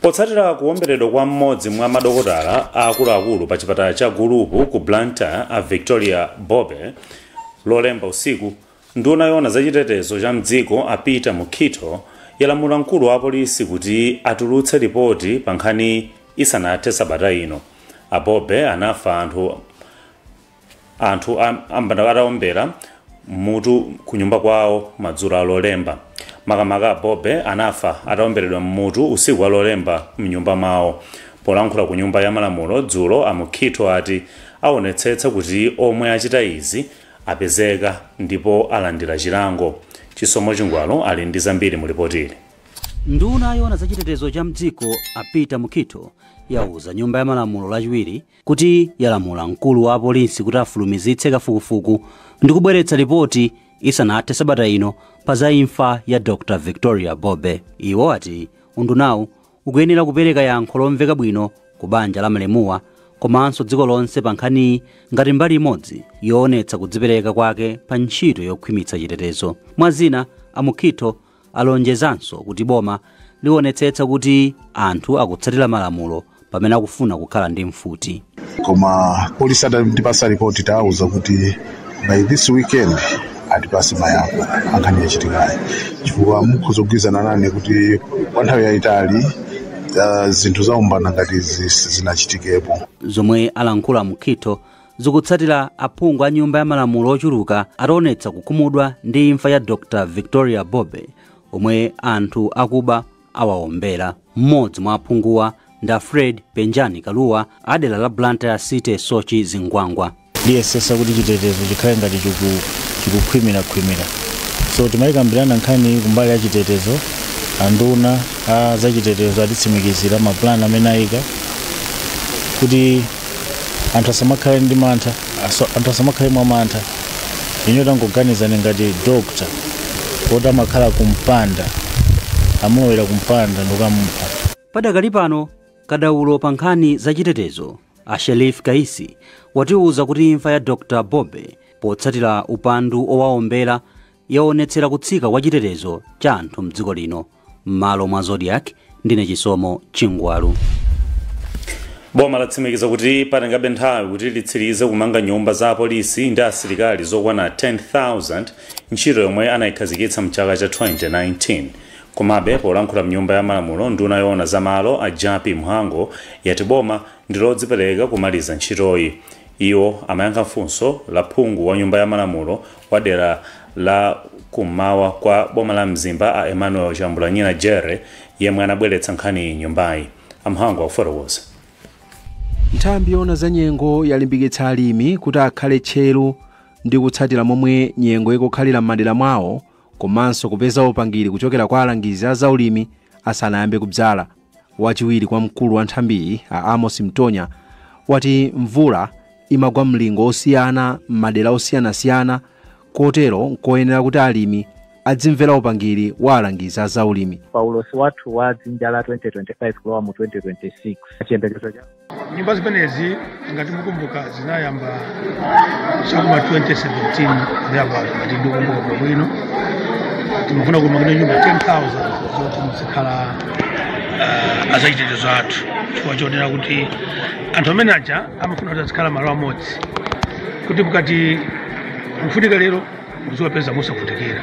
Potsatira kuomberedwa kwa mmodzi mwa madokotala akuluakulu pa chipatala cha Gulupu ku Blantyre a Victoria Bobe lolemba usiku, nduna yona za chitetezo cha mdziko apita Mukhito yalamula mkulu wa polisi kuti atulutse ripoti pa nkhani isanathe sabata ino. Abobe anafa anthu ambanda ataombera mutu kunyumba kwawo madzulo alolemba. Makamaka Bobe anafa ataomberedwa mmutu usiku alolemba mnyumba mawo. Polankhula ku nyumba ya malamulo dzulo a Mukhito ati aonetsetsa kuti omwe achita izi apezeka ndipo alandira chilango. Chisomo Chingwalo ali ndi zambiri mu ripotili. Nduna yona za chitetezo cha mdziko apita Mukhito yauza nyumba ya malamulo lachiwiri kuti yalamula mkulu wa polisi kuti afulumizitse kafukufuku ndi kubweretsa ripoti isanathe sabata ino pa za imfa ya Dr. Victoria Bobe. Iwo ati undunawu ukuyenera kupereka yankho lomveka bwino ku banja la malemuwa komanso dziko lonse pa nkhani ngati mbali imodzi yoonetsa kudzipereka kwake pa ntchito yokhwimitsa chitetezo. Mwazina a Mukhito alonjezanso kuti boma liwonetsetsa kuti anthu akutsatira malamulo pamene akufuna kukhala ndi mfuti. Koma polisi atipasa ripoti tauza kuti by this weekend atipasi mayankho ankhani yachitikayi. Chifukwa mukhuzogwizana nane kuti kwa nthawi yayitali zinthu zaumbana ngati zinachitikepo. Zomwe alankhula Mukhito zikutsatira aphungu a nyumba ya malamulo ochuluka ataonetsa kukhumudwa ndi imfa ya Dr. Victoria Bobe omwe anthu akuba awaombera. Mmodzi mwa aphunguwa nda Fred Penjani Kaluwa adela la Blantyre City Sochi Zingwangwa. Liyesesa kuti chitetezo chikhale ngati chikukhwimira. So timayikambirana nkhani kumbali ya chitetezo, anduna za chitetezo atitsimikizira mapulani amene ayika kuti anthu asamakhale ndi mantha, anthu asamakhale mwa mantha. Ine tangoganizani ngati doctor oti amakhala kumpanda, amulowera kumpanda ndokamupha. Padakali pano kadaulo pa nkhani za chitetezo a Sherif Kaisi watiuza kuti imfa ya Dr. Bobe potsatira upandu owaombera yaonetsera kutsika kwa chitetezo cha anthu mdziko lino. M'malo mwa Zodiac ndine Chisomo Chingwalu. Boma latsimikiza kuti patengabe nthawi kuti litsirize kumanga nyumba za polisi ndi asilikali zokwana 10,000 ntchito yomwe anayikhazikitsa mchaka cha 2019. Komabe polankhula mnyumba ya malamulo nduna yona za malo a Japi Mhango yati boma ndilodzipereka kumaliza ntchitoyi. Iwo amayankha funso la phungu wa nyumba ya malamulo wa dera la kumawa kwa boma la Mzimba a Emmanuel Chambulanyina Jere yemwe anabweretsa nkhani nyumbayi. Amhango afotokoza. Nthambi yona za nyengo yalimbikitsa alimi kuti akhale tcheru ndi kutsatira momwe nyengo ikukhalira m'madera mwawo komanso kupeza upangiri kuchokera kwa alangizi a zaulimi asanayambe kudzala. Wachiwiri kwa mkulu wa nthambiyi a Amos Mtonya wati mvula imagwa mlingo osiyana m'madera osiyanasiyana kotero nkoyenera kuti alimi adzimvera upangiri wa alangizi a zaulimi. Paulosi wathu wa dzinja la 2025 kulowa mu 2026 chiyembekezo cha nyumba zimenezi ngati mukumbuka zinayamba chakuma 2017 thereabout ngati ndikukumbuka bwino timafuna kumanga nyumba 10,000 zoti muzikhala azachitetezo athu chifukwa chonena kuti anthu amene aja amafuna kuti azikhala malo amodzi kuti mukati mufunika lero muziwapeza musavutikira.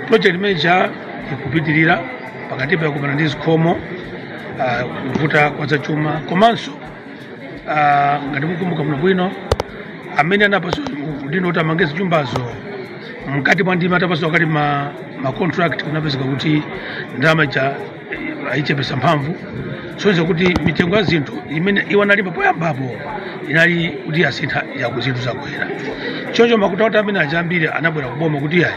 Project imene ikupitirira pakati pa kumana ndi zikhomo kuvuta kwa zachuma komanso ngati mukumbuka muno bwino amene anapaso kudino kuti amange zinyumbazo mkati mwa ndima atapaso wakati ma contract kunapezeka kuti ndalama ayichepesa mphamvu sonse kuti mitengo ya zinthu imene iwo analipa poyambapo inali kuti asintha zinthu zakwera. Choncho makuta kuti amene ajambire anabwera kuboma kuti yayi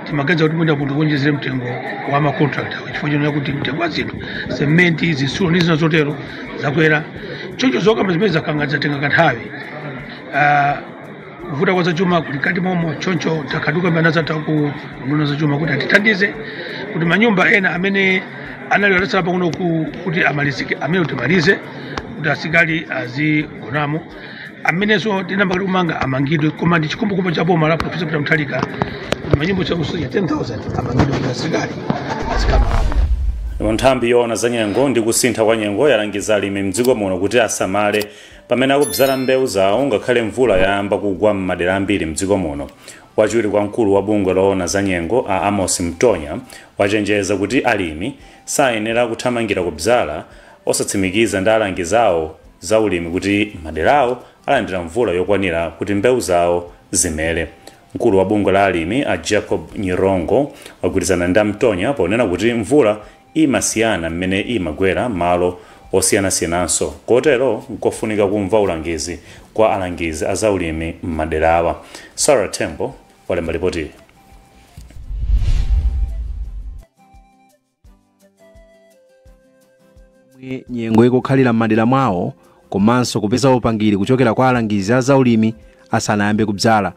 timagenza kuti mwina munthu kuonjezere mtengo wa ma contract chifukwa chonena kuti mtengo wa zinthu sementi zitsulo ndi zina zotero zakwera. Choncho zokamba zimene zakanga zatenga kanthawi kuvuta kwa zachuma kuli kati momwe. Choncho takhaduka amene azatha kununa zachuma kuti atithandize kuti manyumba ena amene anali atasala pang'ono kuti amalizike amene timalize kuti asilikali azigonamo amenenso tinamba kuti kumanga amangidwe koma ndi chikumbukumbu cha boma la Profesa Peter Mutharika kuti manyumba chakusoya 10,000 amangidwe kuti asilikali azikhala. nthambi yoona za nyengo ndi kusintha kwa nyengo yalangiza alimi mdziko muno kuti asamale pamene akudzala mbewu zawo ngakhale mvula yayamba kugwa m'madera ambiri mdziko muno. Wachiwiri kwa mkulu wa bungwe loona za nyengo a Amos Mtonya wachenjeza kuti alimi sayenera kuthamangira kudzala osatsimikiza ndi alangizawo za ulimi kuti maderawo alandira mvula yokwanira kuti mbewu zawo zimere. Mkulu wa bungwe la alimi a Jacob Nyirongo wagwirizana ndi Mtonya ponena kuti mvula imasiyana mmene imagwera malo osiyanasiyananso, kotero nkofunika kumva ulangizi kwa alangizi a zaulimi m'maderawa. Sarah Tembo walemba ripoti. Nyengo ikukhalira m'madera mwawo komanso kupeza upangiri kuchokera kwa alangizi a zaulimi asanayambe kudzala.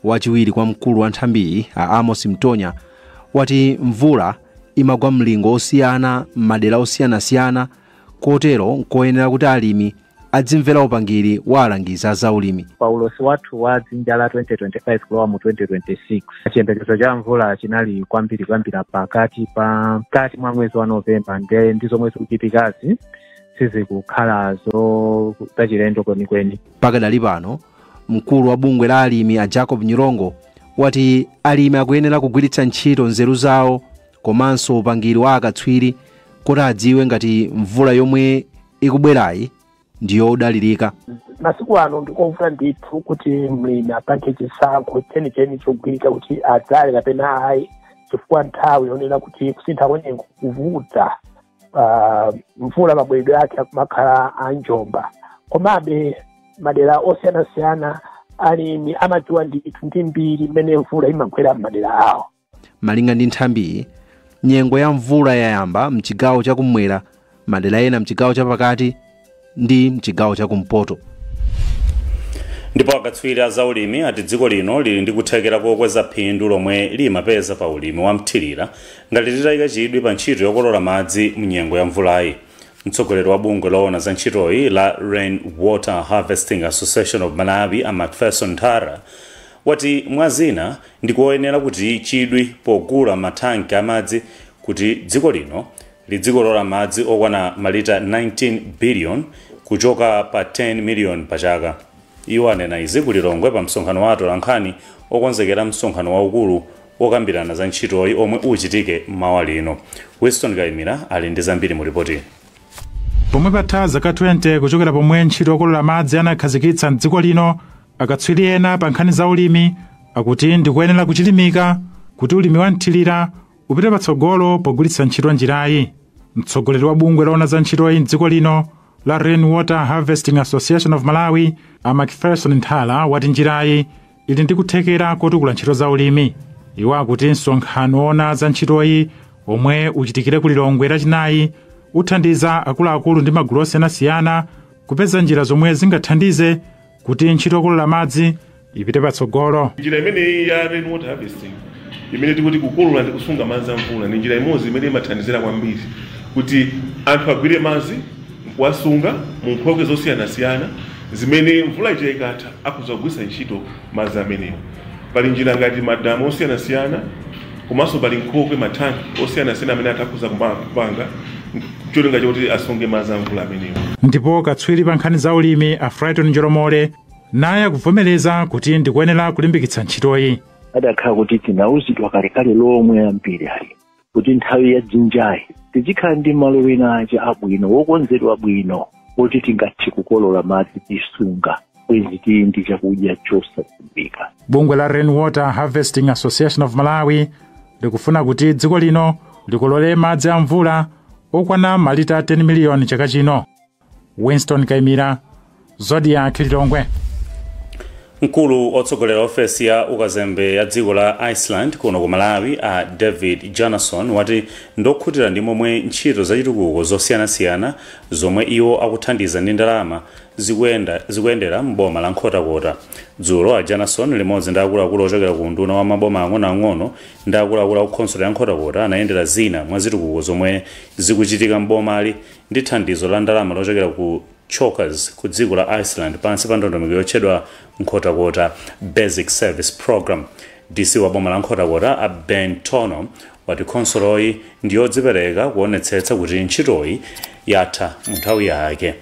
Wachiwiri kwa mkulu wa nthambi a Amos Mtonya wati mvula imagwa mlingo osiyana m'madera osiyanasiyana, kotero nkoyenera kuti alimi adzimvera upangiri wa alangizi a zaulimi. Paulosi wathu wa dzinja la 2025 kulowa mu 2026 chiyembekezo cha mvula chinali kwambiri pakati mwa mwezi wa Novemba ndizo mwezi kuchitikazi sizikukhalazo zachilendo kwenikweni. Pakadali pano mkulu wa bungwe la alimi a Jacob Nyirongo wati alimi akuyenera kugwiritsa ntchito nzeru zawo komanso upangiri wa akatswiri kuti adziwe ngati mvula yomwe ikubwerayi ndiyo udalirika. Masiku ano ndikomvula ndithu kuti mlimi apange chisankho chenicheni chogwirika kuti adzale kapena ayi, chifukwa nthawi yonena kuti kusintha kwa nyengo kuvuta mvula mabweredwe ake akumakhala a njomba. Komabe madera osiyanasiyana alimi amadziwa ndithu ndi mbiri mmene mvula imagwera m'madera awo. Malinga ndi nthambi, nyengo ya mvula yayamba mchigawo chakumwera, madera ena mchigawo chapakati ndi mchigawo chakumpoto. Ndipo akatswiri a zaulimi ati dziko lino lili ndi kuthekera kokweza phindu lomwe limapeza pa ulimi wa mthirira ngati litayika chidwi pa ntchito yokolola madzi mnyengo ya mvulayi. Mtsogoleri wa bungwe loona za ntchitoyi la Rain Water Harvesting Association of Malawi a Macpherson Thara wati mwazina ndikoyenera kuti chidwi pogula mathanki amadzi kuti dziko lino lidzikolola madzi okwana malita 19 billion kuchoka pa 10 million pa chaka. Iwo anena izi kulilongwe pa msonkhano wa atolankhani okonzekera msonkhano waukulu okambirana za ntchitoyi omwe uchitike mawa lino. Winston Kaimira ali ndi zambiri mu ripoti. Pomwe patha zaka 20 kuchokera pomwe ntchito yokolola madzi anakhazikitsa mdziko lino, akatswiri ena pa nkhani za ulimi akuti ndikuyenera kuchilimika kuti ulimi wa mthirira upite patsogolo pogwiritsa ntchito njirayi. Mtsogoleri wa bungwe loona za ntchitoyi mdziko lino la Rain Water Harvesting Association of Malawi a Macpherson Thara wati njirayi ili ndi kuthekera kotukula ntchito za ulimi. Iwo akuti msonkhano woona za ntchitoyi omwe uchitikire kulilongwe lachinayi uthandiza akuluakulu ndi magulu osiyanasiyana kupeza njira zomwe zingathandize kuti ntchito yokolola madzi ipite patsogolo. Njira imene ya Rain Water Harvesting imene tikuti kukolola ndi kusunga madzi a mvula ni njira imodzi imene imathandizira kwambiri kuti anthu agwire madzi kuwasunga mu nkhokwe zosiyanasiyana zimene mvula ikatha akuzagwiritsa ntchito madzi amenewo. Pali njira ngati madamu osiyanasiyana komanso pali nkhokwe mathanki osiyanasiyana amene atakhuza kupanga cholinga choti asunge madzi a mvula amenewo. Ndipo katswiri pa nkhani za ulimi a Frighton Njoromole naye akuvomereza kuti ndikuyenera kulimbikitsa ntchitoyi. Adakhala kuti tinauzidwa kalekale lomwe ambiri ali kuti nthawi ya dzinjayi tizikhala ndi malo wina abwino wokonzedwa bwino kuti tingathe kukolola madzi tisunga kwezi tili ndi chakudya chosadziwika. Bungwe la Rain Water Harvesting Association of Malawi likufuna kuti dziko lino likolole madzi a mvula okwana malita 10 miliyoni chaka chino. Winston Kaimira, Zodiac Lilongwe. Mkulu otsogolera ofesi ya ukazembe ya dziko la Iceland kuno ku Malawi a David Jonasson wati ndokhutira ndi momwe ntchito zachitukuko zosiyanasiyana zomwe iwo akuthandiza ndi ndalama zikuyendera m'boma la Nkhotakota. Dzulo a Jonasson limodzi ndi akuluakulu ochokera ku nduna wa maboma ang'onoang'ono ndi akuluakulu a khonsolo ya Nkhotakota anayendera zina mwa zitukuko zomwe zikuchitika m'bomali ndi thandizo la ndalama lochokera ku Chokers ku dziko la Iceland pansi pa ndondomeko yotchedwa Nkhotakota Basic Service Program. DC wa boma la Nkhotakota a Ben Tono wati khonsoloyi ndiyodzipereka kuonetsetsa kuti ntchitoyi yatha mu nthawi yake.